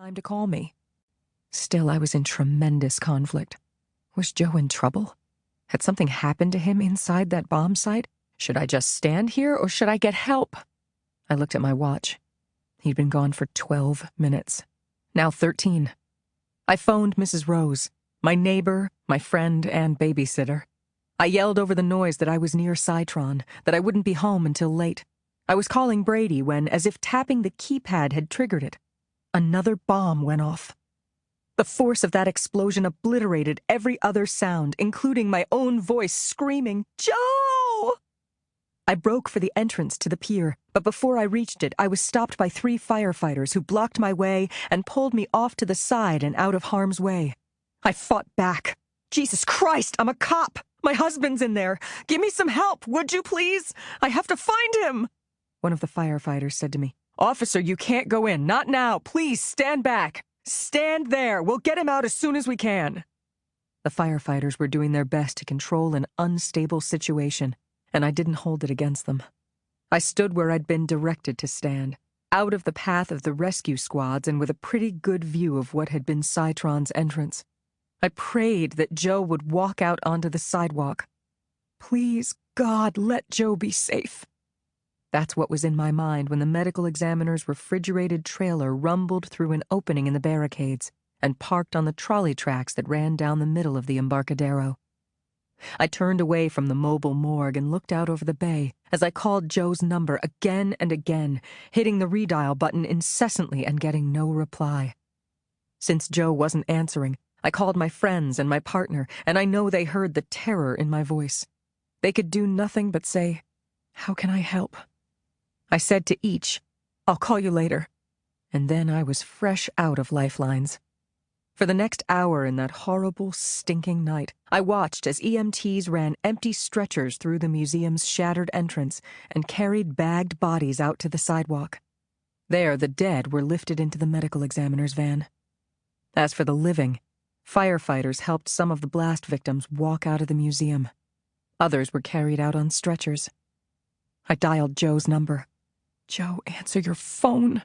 time to call me. Still, I was in tremendous conflict. Was Joe in trouble? Had something happened to him inside that bomb site? Should I just stand here, or should I get help? I looked at my watch. He'd been gone for 12 minutes. Now 13. I phoned Mrs. Rose, my neighbor, my friend, and babysitter. I yelled over the noise that I was near Citron, that I wouldn't be home until late. I was calling Brady when, as if tapping the keypad had triggered it, another bomb went off. The force of that explosion obliterated every other sound, including my own voice screaming, "Joe!" I broke for the entrance to the pier, but before I reached it, I was stopped by 3 firefighters who blocked my way and pulled me off to the side and out of harm's way. I fought back. "Jesus Christ, I'm a cop! My husband's in there! Give me some help, would you please? I have to find him!" One of the firefighters said to me, "Officer, you can't go in. Not now. Please stand back. Stand there. We'll get him out as soon as we can." The firefighters were doing their best to control an unstable situation, and I didn't hold it against them. I stood where I'd been directed to stand, out of the path of the rescue squads and with a pretty good view of what had been Citron's entrance. I prayed that Joe would walk out onto the sidewalk. Please, God, let Joe be safe. That's what was in my mind when the medical examiner's refrigerated trailer rumbled through an opening in the barricades and parked on the trolley tracks that ran down the middle of the Embarcadero. I turned away from the mobile morgue and looked out over the bay as I called Joe's number again and again, hitting the redial button incessantly and getting no reply. Since Joe wasn't answering, I called my friends and my partner, and I know they heard the terror in my voice. They could do nothing but say, "How can I help?" I said to each, "I'll call you later." And then I was fresh out of lifelines. For the next hour in that horrible, stinking night, I watched as EMTs ran empty stretchers through the museum's shattered entrance and carried bagged bodies out to the sidewalk. There, the dead were lifted into the medical examiner's van. As for the living, firefighters helped some of the blast victims walk out of the museum. Others were carried out on stretchers. I dialed Joe's number. "Joe, answer your phone."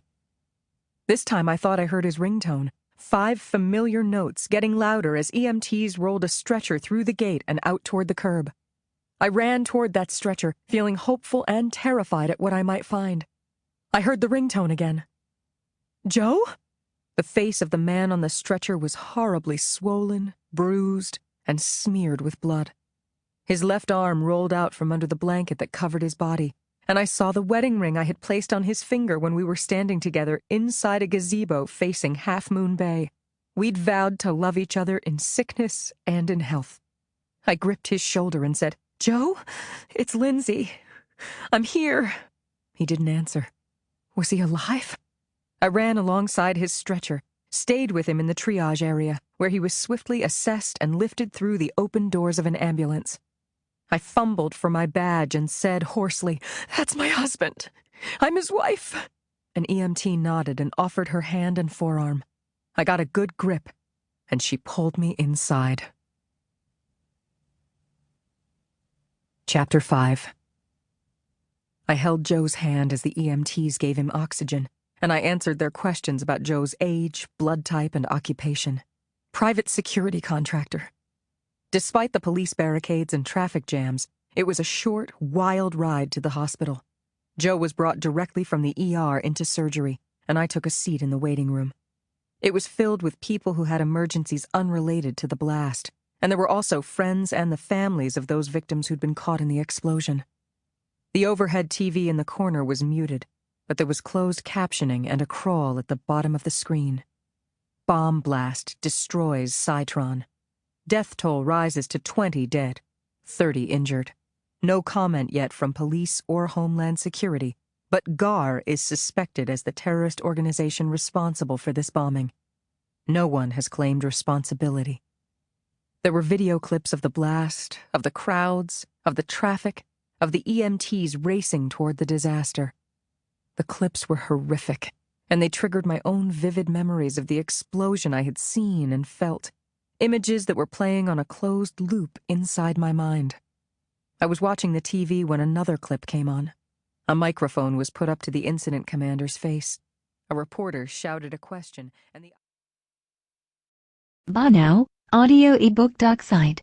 This time I thought I heard his ringtone. 5 familiar notes getting louder as EMTs rolled a stretcher through the gate and out toward the curb. I ran toward that stretcher, feeling hopeful and terrified at what I might find. I heard the ringtone again. "Joe?" The face of the man on the stretcher was horribly swollen, bruised, and smeared with blood. His left arm rolled out from under the blanket that covered his body, and I saw the wedding ring I had placed on his finger when we were standing together inside a gazebo facing Half Moon Bay. We'd vowed to love each other in sickness and in health. I gripped his shoulder and said, "Joe, it's Lindsay. I'm here." He didn't answer. Was he alive? I ran alongside his stretcher, stayed with him in the triage area, where he was swiftly assessed and lifted through the open doors of an ambulance. I fumbled for my badge and said hoarsely, "That's my husband. I'm his wife." An EMT nodded and offered her hand and forearm. I got a good grip, and she pulled me inside. Chapter 5. I held Joe's hand as the EMTs gave him oxygen, and I answered their questions about Joe's age, blood type, and occupation. Private security contractor. Despite the police barricades and traffic jams, it was a short, wild ride to the hospital. Joe was brought directly from the ER into surgery, and I took a seat in the waiting room. It was filled with people who had emergencies unrelated to the blast, and there were also friends and the families of those victims who'd been caught in the explosion. The overhead TV in the corner was muted, but there was closed captioning and a crawl at the bottom of the screen. Bomb blast destroys Citron. Death toll rises to 20 dead, 30 injured. No comment yet from police or Homeland Security, but GAR is suspected as the terrorist organization responsible for this bombing. No one has claimed responsibility. There were video clips of the blast, of the crowds, of the traffic, of the EMTs racing toward the disaster. The clips were horrific, and they triggered my own vivid memories of the explosion I had seen and felt. Images that were playing on a closed loop inside my mind. I was watching the TV when another clip came on. A microphone was put up to the incident commander's face. A reporter shouted a question, and the Bono, audio ebook doc site.